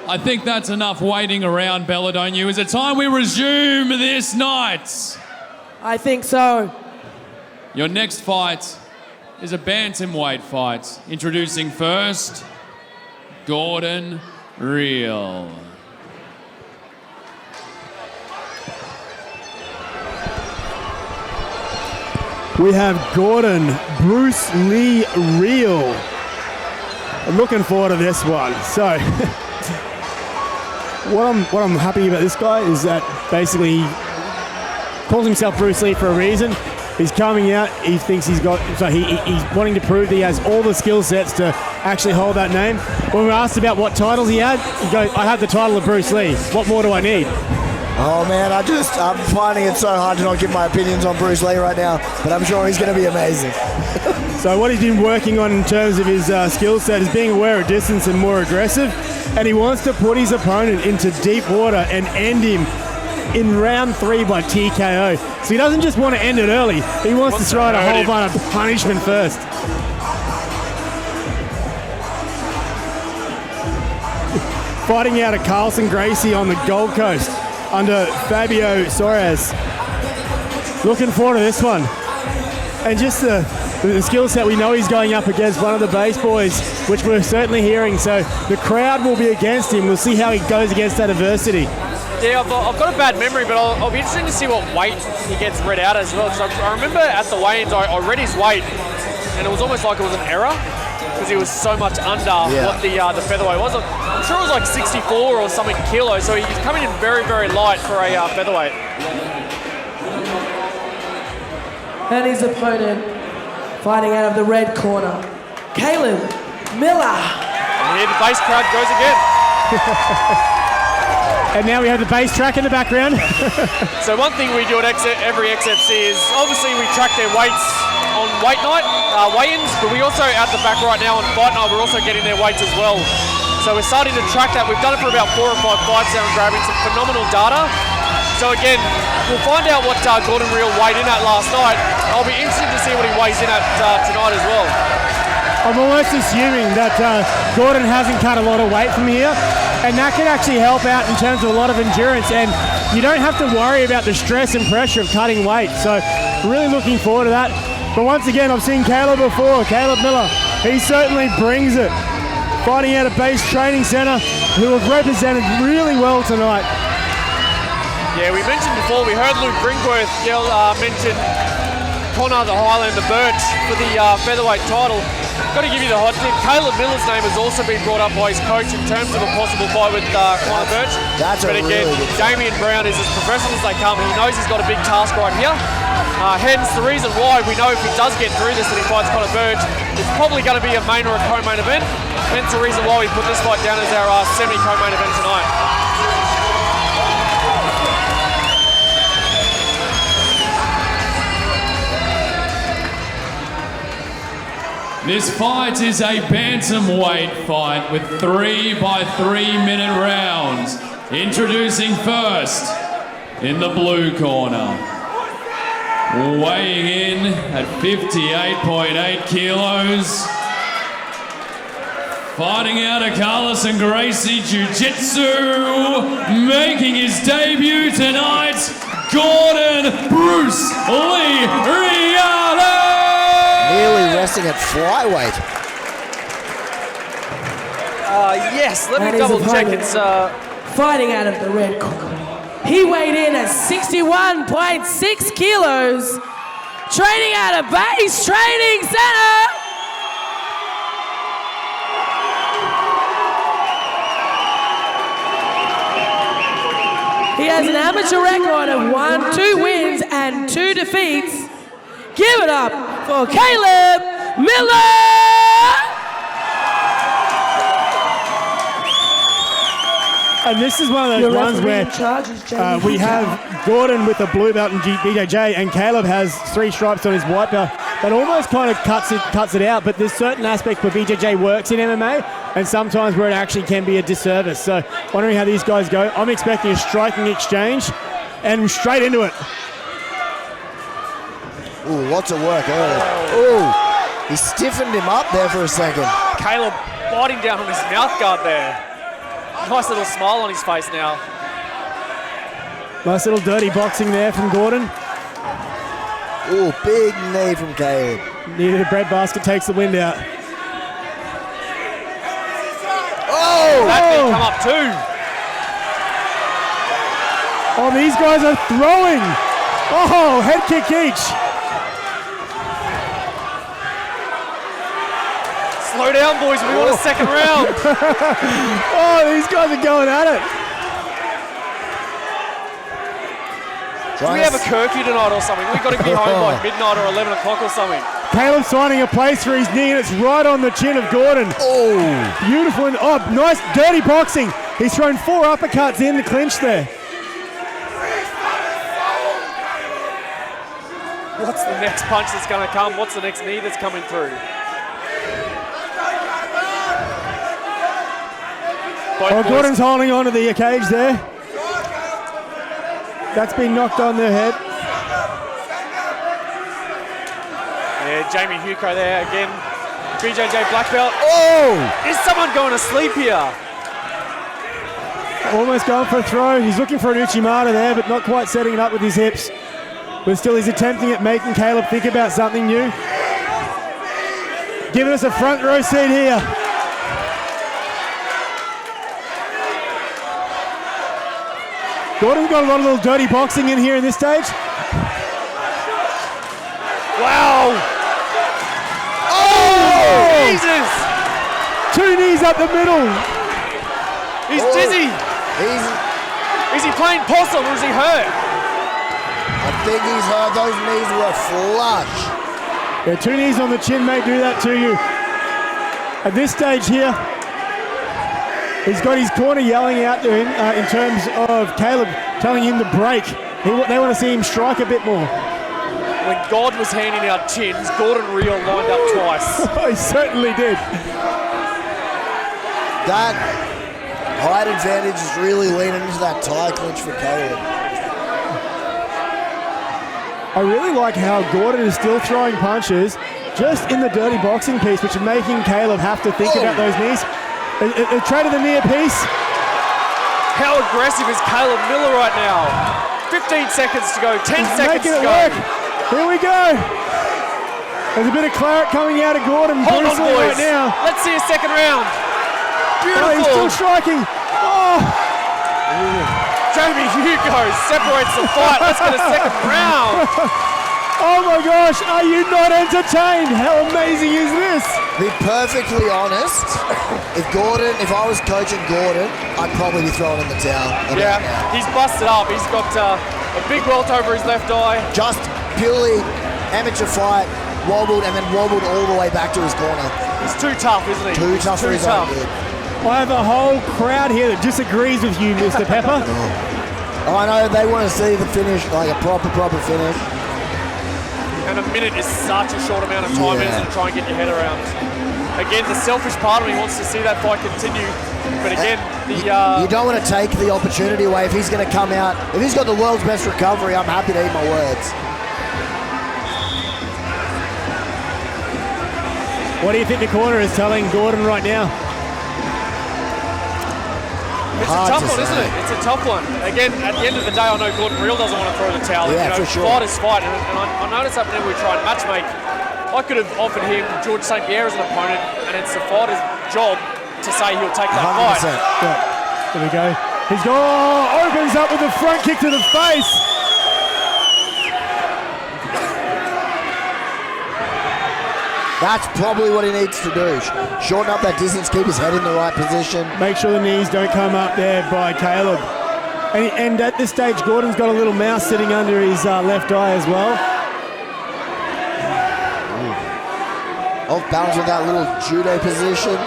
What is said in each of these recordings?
I think that's enough waiting around, Bella, don't you? Is it time we resume this night? I think so. Your next fight is a bantamweight fight. Introducing first, Gordon Reale. We have Gordon Bruce Lee Reale. I'm looking forward to this one. So, what I'm happy about this guy is that basically he calls himself Bruce Lee for a reason. He's coming out, he thinks he's wanting to prove that he has all the skill sets to actually hold that name. When we were asked about what titles he had, he goes, I have the title of Bruce Lee. What more do I need? Oh man, I'm finding it so hard to not give my opinions on Bruce Lee right now, but I'm sure he's going to be amazing. So what he's been working on in terms of his skill set is being aware of distance and more aggressive, and he wants to put his opponent into deep water and end him in round 3 by TKO. So he doesn't just want to end it early, he wants to throw out a whole bunch of punishment first. Fighting out of Carlson Gracie on the Gold Coast under Fabio Soares. Looking forward to this one. And just the skill set, we know he's going up against one of the base boys, which we're certainly hearing. So the crowd will be against him. We'll see how he goes against that adversity. Yeah, I've got a bad memory, but I'll be interested to see what weight he gets read out as well. Because I remember at the weigh-ins, I read his weight, and it was almost like it was an error, because he was so much under what the featherweight was. I'm sure it was like 64 or something kilos, so he's coming in very, very light for a featherweight. And his opponent, fighting out of the red corner, Caleb Miller. And here the bass crowd goes again. And now we have the bass track in the background. So one thing we do at every XFC is obviously we track their weights on weight night, weigh-ins, but we also at the back right now on fight night, we're also getting their weights as well. So we're starting to track that. We've done it for about 4 or 5 fights now and grabbing some phenomenal data. So again, we'll find out what Gordon Reale weighed in at last night. I'll be interested to see what he weighs in at tonight as well. I'm almost assuming that Gordon hasn't cut a lot of weight from here, and that could actually help out in terms of a lot of endurance, and you don't have to worry about the stress and pressure of cutting weight. So really looking forward to that. But once again, I've seen Caleb before, Caleb Miller. He certainly brings it. Fighting out of Base Training Centre, who have represented really well tonight. Yeah, we mentioned before, we heard Luke Brinkworth mention Connor the Highlander Birch for the featherweight title. Got to give you the hot tip. Caleb Miller's name has also been brought up by his coach in terms of a possible fight with Connor Birch. But again, Damian Brown is as professional as they come. He knows he's got a big task right here. Hence the reason why we know if he does get through this and he fights Connor Birch, it's probably going to be a main or a co-main event. Hence the reason why we put this fight down as our semi-co-main event tonight. This fight is a bantamweight fight with 3 by 3 minute rounds. Introducing first, in the blue corner, weighing in at 58.8 kilos, fighting out of Carlson Gracie Jiu-Jitsu, making his debut tonight, Gordon Bruce Lee Reale. Nearly resting at flyweight. Yes, let me double check. It's fighting out of the red corner. He weighed in at 61.6 kilos, training out of Base Training Centre. He has an amateur record of 2 wins and 2 defeats. Give it up for Caleb Miller! And this is one of those ones where we have Gordon with a blue belt and BJJ, and Caleb has 3 stripes on his white belt. That almost kind of cuts it out, but there's certain aspects where BJJ works in MMA, and sometimes where it actually can be a disservice. So wondering how these guys go. I'm expecting a striking exchange, and straight into it. Ooh, lots of work early. Ooh, he stiffened him up there for a second. Caleb biting down on his mouth guard there. Nice little smile on his face now. Nice little dirty boxing there from Gordon. Ooh, big knee from Caleb. Needed a breadbasket, takes the wind out. Oh! That knee come up too. Oh, these guys are throwing. Oh, head kick each. Slow down, boys. We want a second round. Oh, these guys are going at it. Do we have a curfew tonight or something? We've got to be home by midnight or 11 o'clock or something. Caleb signing a place for his knee, and it's right on the chin of Gordon. Oh! Beautiful. And, oh, nice dirty boxing. He's thrown 4 uppercuts in the clinch there. What's the next punch that's going to come? What's the next knee that's coming through? Gordon's holding on to the cage there. That's been knocked on their head. Yeah, Jamie Huko there again. BJJ black belt. Oh! Is someone going to sleep here? Almost going for a throw. He's looking for an Uchimata there, but not quite setting it up with his hips. But still, he's attempting at making Caleb think about something new. Giving us a front row seat here. Gordon's got a lot of little dirty boxing in here in this stage. Wow! Oh! Jesus! 2 knees up the middle. He's dizzy. Is he playing possum or is he hurt? I think he's hurt. Those knees were flush. Yeah, 2 knees on the chin may do that to you. At this stage here, he's got his corner yelling out to him in terms of Caleb telling him to break. They want to see him strike a bit more. When God was handing out chins, Gordon Reale lined up twice. He certainly did. That height advantage is really leaning into that tie clinch for Caleb. I really like how Gordon is still throwing punches just in the dirty boxing piece, which is making Caleb have to think about those knees. A trade of the near piece. How aggressive is Caleb Miller right now? 15 seconds to go, 10 seconds to go. Work. Here we go. There's a bit of claret coming out of Gordon. Hold on, boys. Right now. Let's see a second round. Beautiful. Oh, he's still striking. Oh. Jamie Hugo separates the fight. Let's get a second round. Oh my gosh, are you not entertained? How amazing is this? Be perfectly honest, if I was coaching Gordon, I'd probably be throwing in the towel. Yeah, he's busted up. He's got a big welt over his left eye. Just purely amateur fight, wobbled and then wobbled all the way back to his corner. He's too tough, isn't he? Too tough for his own good. I have a whole crowd here that disagrees with you, Mr. Pepper. I know, they want to see the finish, like a proper finish. And a minute is such a short amount of time, isn't it, to try and get your head around. Again, the selfish part of me wants to see that fight continue. But again, you don't want to take the opportunity away if he's going to come out. If he's got the world's best recovery, I'm happy to eat my words. What do you think the corner is telling Gordon right now? It's a tough one, isn't it? It's a tough one. Again, at the end of the day, I know Gordon Reale doesn't want to throw the towel. Yeah, for sure. Fight is fight. And I noticed that whenever we try and matchmake, I could have offered him George St. Pierre as an opponent, and it's the fighter's job to say he'll take that 100%. fight. Yeah. There we go. He's opens up with a front kick to the face. That's probably what he needs to do. Shorten up that distance, keep his head in the right position. Make sure the knees don't come up there by Caleb. And at this stage, Gordon's got a little mouse sitting under his left eye as well. Off balance with that little judo position.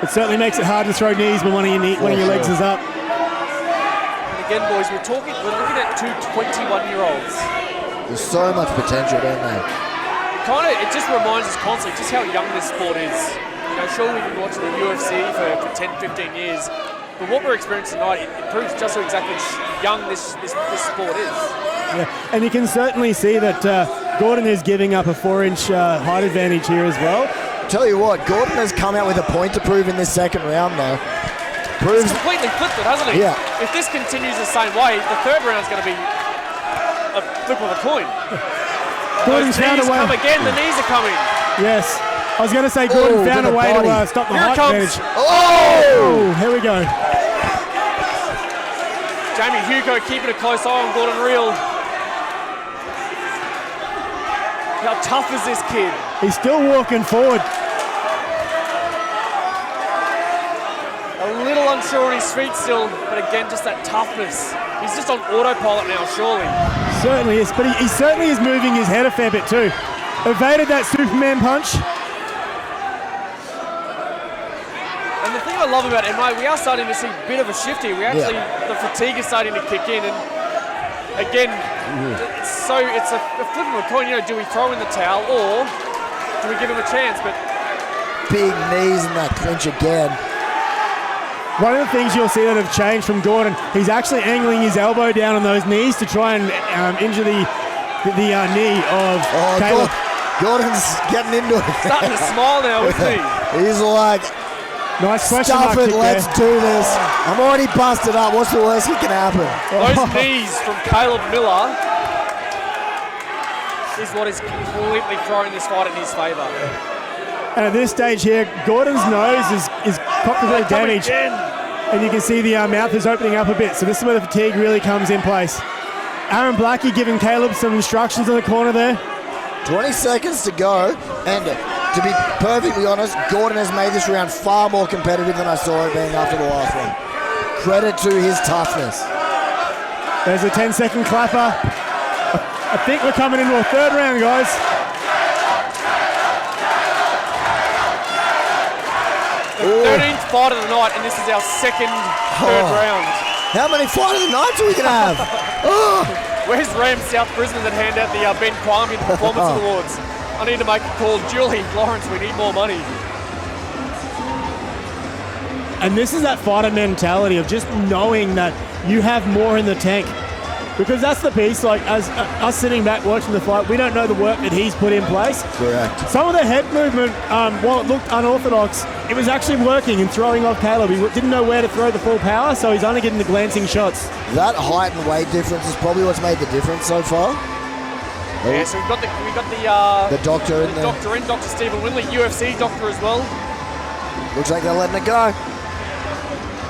It certainly makes it hard to throw knees when one of your legs is up. And again, boys, we're looking at two 21-year-olds. There's so much potential, don't they? It just reminds us constantly just how young this sport is. You know, sure, we've been watching the UFC for 10, 15 years, but what we're experiencing tonight, it proves just how exactly young this sport is. Yeah, and you can certainly see that Gordon is giving up a 4-inch height advantage here as well. Tell you what, Gordon has come out with a point to prove in this second round, though. He's completely flipped it, hasn't he? Yeah. If this continues the same way, the third round's going to be a flip of a coin. Gordon's Those found knees a way. come again. The knees are coming. Yes. I was going to say Gordon found a way to stop the Here height it comes. advantage. Oh! Here we go. Jamie Hugo keeping a close eye on Gordon Reale. How tough is this kid? He's still walking forward. A little unsure on his feet still, but again, just that toughness. He's just on autopilot now, surely. Certainly is, but he certainly is moving his head a fair bit too. Evaded that Superman punch. And the thing I love about MI, we are starting to see a bit of a shift here. The fatigue is starting to kick in, and again, it's a flip of a coin. You know, do we throw in the towel or do we give him a chance? But Big knees in that clinch again. One of the things you'll see that have changed from Gordon, he's actually angling his elbow down on those knees to try and injure the knee of Caleb. Gordon's getting into it. starting to smile now, isn't he? He's like, Nice question stuff mark it, kick let's there. do this. I'm already busted up. What's the worst that can happen? Those knees from Caleb Miller is what is completely throwing this fight in his favour. And at this stage here, Gordon's nose is copped a bit of damage. And you can see the mouth is opening up a bit. So this is where the fatigue really comes in place. Aaron Blackie giving Caleb some instructions in the corner there. 20 seconds to go. And to be perfectly honest, Gordon has made this round far more competitive than I saw it being after the last one. Credit to his toughness. There's a 10-second clapper. I think we're coming into a third round, guys. The 13th fight of the night, and this is our second third round. How many fight of the nights are we going to have? Where's Ram South Brisbane that hand out the Ben Kwame Performance Awards? I need to make a call. Julie, Lawrence, we need more money. And this is that fighter mentality of just knowing that you have more in the tank. Because that's the piece, like as us sitting back watching the fight, we don't know the work that he's put in place. Correct. Some of the head movement, while it looked unorthodox, it was actually working and throwing off Caleb. He didn't know where to throw the full power, so he's only getting the glancing shots. That height and weight difference is probably what's made the difference so far. Yeah, so we've got the doctor in there. Doctor in, Dr. Stephen Winley, UFC doctor as well. Looks like they're letting it go.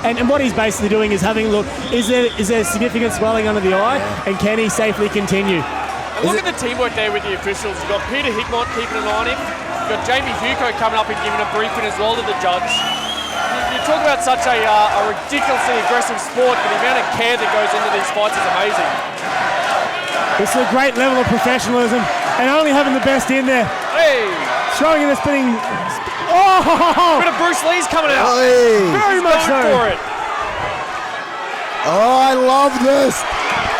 And what he's basically doing is having a look, is there significant swelling under the eye, and can he safely continue? And look at the teamwork there with the officials. You've got Peter Hickmott keeping an eye on him. You've got Jamie Hugo coming up and giving a briefing as well to the judge. You talk about such a ridiculously aggressive sport, but the amount of care that goes into these fights is amazing. This is a great level of professionalism, and only having the best in there. Hey! Throwing in the spinning. A bit of Bruce Lee's coming out. Hey. Very He's much going so. for it. Oh, I love this.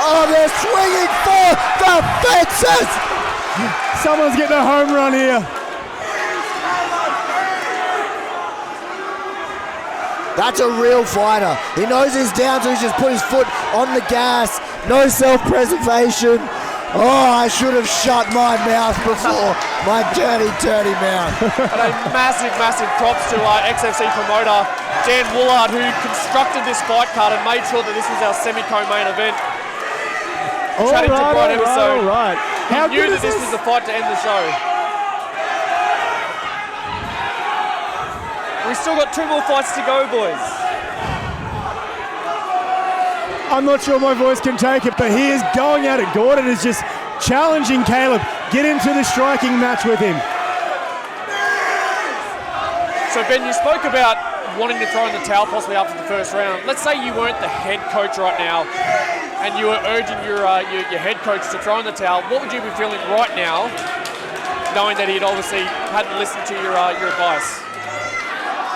Oh, they're swinging for the fences. Someone's getting a home run here. That's a real fighter. He knows he's down, so he's just put his foot on the gas. No self-preservation. Oh, I should have shut my mouth before. My dirty mouth. And a massive props to XFC promoter Dan Woolard, who constructed this fight card and made sure that this was our semi-co-main event. Chatting to Brian Emerson. All right. How He knew good that is this was the fight to end the show. We've still got 2 more fights to go, boys. I'm not sure my voice can take it, but he is going at it. Gordon is just challenging Caleb. Get into the striking match with him. So Ben, you spoke about wanting to throw in the towel possibly after the first round. Let's say you weren't the head coach right now and you were urging your head coach to throw in the towel. What would you be feeling right now, knowing that he'd obviously hadn't listened to your advice?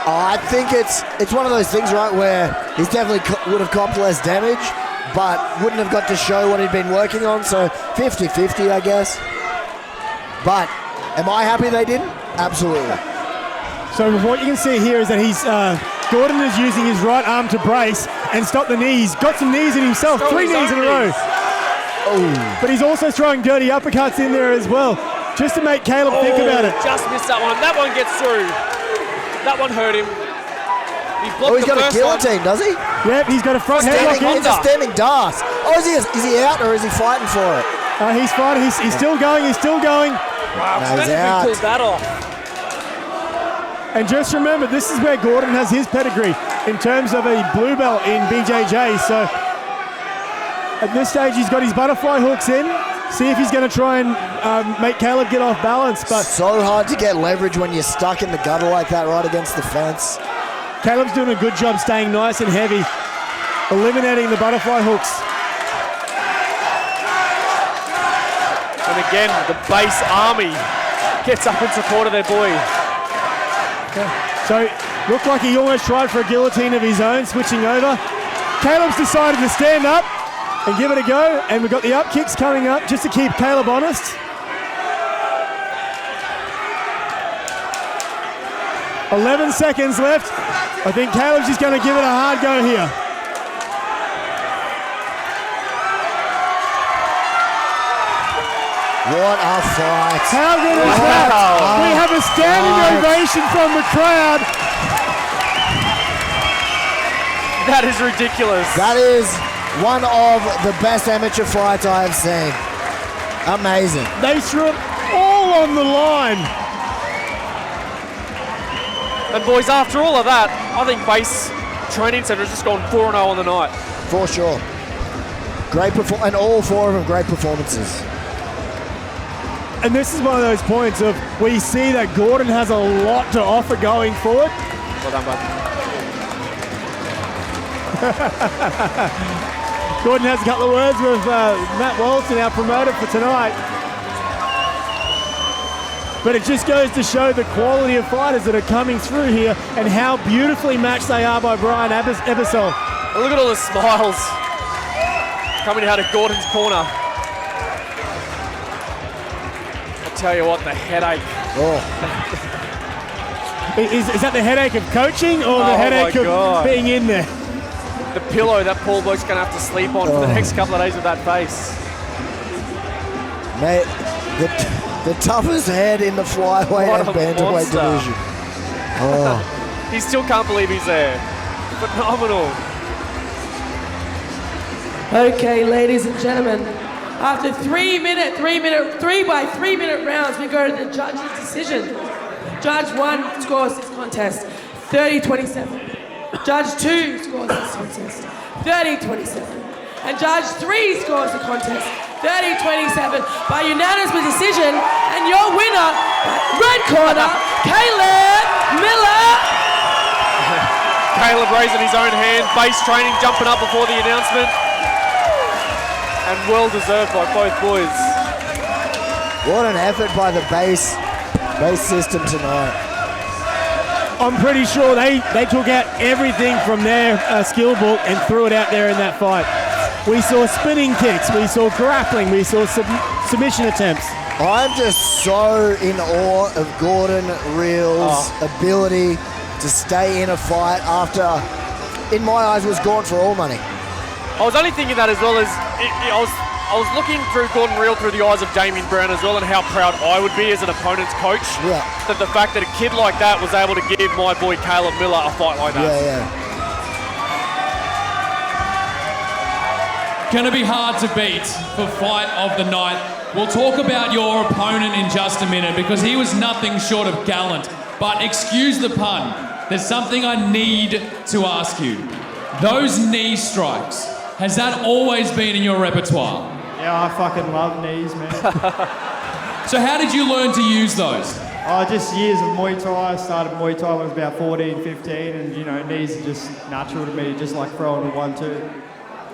I think it's one of those things, right, where he's definitely would have copped less damage, but wouldn't have got to show what he'd been working on, so 50-50, I guess. But am I happy they didn't? Absolutely. So what you can see here is that Gordon is using his right arm to brace and stop the knees. Got some knees in himself, 3 knees in a row. Oh. But he's also throwing dirty uppercuts in there as well. just to make Caleb think about it. Just missed that one. That one gets through. That one hurt him. He blocked He's got a guillotine, does he? Yep, he's got a front headlock in. It's a standing dance. Oh, is he out or is he fighting for it? He's fighting. He's still going. He's still going. Wow, No, he's out. pulled that off. And just remember, this is where Gordon has his pedigree in terms of a blue belt in BJJ. So at this stage, he's got his butterfly hooks in. See if he's going to try and make Caleb get off balance. But So hard to get leverage when you're stuck in the gutter like that right against the fence. Caleb's doing a good job staying nice and heavy, eliminating the butterfly hooks. And again, the base army gets up in support of their boy. So looked like he almost tried for a guillotine of his own, switching over. Caleb's decided to stand up and give it a go, and we've got the up kicks coming up just to keep Caleb honest. "11 seconds left. I think Caleb's just going to give it a hard go here. What a fight. How good is that? We have a standing ovation from the crowd. That is ridiculous. That is one of the best amateur fights I have seen. Amazing. They threw it all on the line. And boys, after all of that, I think Base Training Centre has just gone 4-0 on the night. For sure. Great performance, and all four of them great performances. And this is one of those points of we see that Gordon has a lot to offer going forward. Well done, bud. Gordon has a couple of words with Matt Walton, our promoter for tonight. But it just goes to show the quality of fighters that are coming through here and how beautifully matched they are by Brian Ebersol. And look at all the smiles coming out of Gordon's corner. I tell you what, the headache. Oh, Is that the headache of coaching or the Oh headache my of God. being in there? The pillow that Paul Bloke's going to have to sleep on for the next couple of days with that face. mate, the toughest head in the flyweight What and a bantamweight monster. division. Oh, He still can't believe he's there. Phenomenal. Okay, ladies and gentlemen, after 3 by 3 minute rounds, we go to the judge's decision. Judge 1 scores this contest 30-27. Judge 2 scores this contest 30-27. And Judge 3 scores the contest 30-27 by unanimous decision. And your winner, red corner, Caleb Miller. Caleb raising his own hand. Base Training jumping up before the announcement. And well deserved by both boys. what an effort by the base system tonight. I'm pretty sure they took out everything from their skill book and threw it out there in that fight. We saw spinning kicks, we saw grappling, we saw submission attempts. I'm just so in awe of Gordon Reale's ability to stay in a fight after, in my eyes, was gone for all money. I was only thinking that as well as I was looking through Gordon Reale through the eyes of Damien Brown as well, and how proud I would be as an opponent's coach. Yeah. That the fact that a kid like that was able to give my boy Caleb Miller a fight like that. Yeah. Gonna be hard to beat for fight of the night. We'll talk about your opponent in just a minute because he was nothing short of gallant. But excuse the pun, there's something I need to ask you. Those knee strikes, has that always been in your repertoire? Yeah, I fucking love knees, man. So how did you learn to use those? Just years of Muay Thai. I started Muay Thai when I was about 14, 15, and knees are just natural to me, just like throwing a 1-2.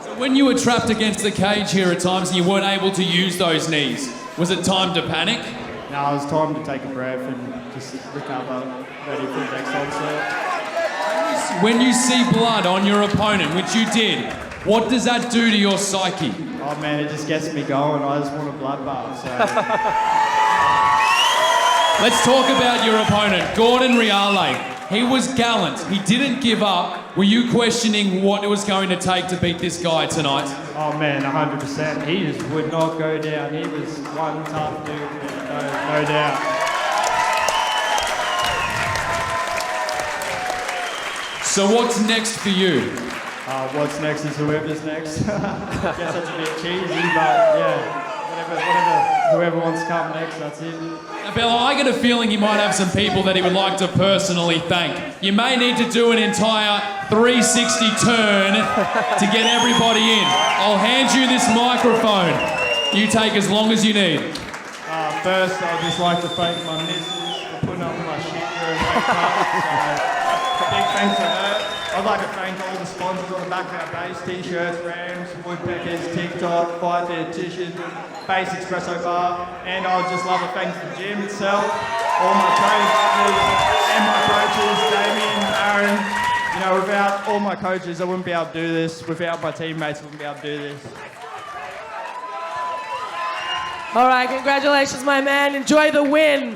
So when you were trapped against the cage here at times and you weren't able to use those knees, was it time to panic? Now it was time to take a breath and just recover, ready for the next onslaught. When you see blood on your opponent, which you did, what does that do to your psyche? Oh man, it just gets me going. I just want a bloodbath. So Let's talk about your opponent, Gordon Reale. He was gallant. He didn't give up. Were you questioning what it was going to take to beat this guy tonight? Oh man, 100%. He just would not go down. He was one tough dude, no doubt. So what's next for you? What's next is whoever's next. I guess that's a bit cheesy, but yeah, whoever wants to come next, that's it. Now, Bella, I get a feeling he might have some people that he would like to personally thank. You may need to do an entire 360 turn to get everybody in. I'll hand you this microphone. You take as long as you need. First, I'd just like to thank my missus for putting up with my shit during wake up. Big thanks to her. I'd like to thank all the sponsors on the back of our base, T-shirts, Rams, Woodpeckers, TikTok, Fight Dietitian, Base Espresso Bar, and I would just love to thank the gym itself, all my training partners and my coaches, Damien, Aaron. You know, without all my coaches, I wouldn't be able to do this. Without my teammates, I wouldn't be able to do this. All right, congratulations, my man. Enjoy the win.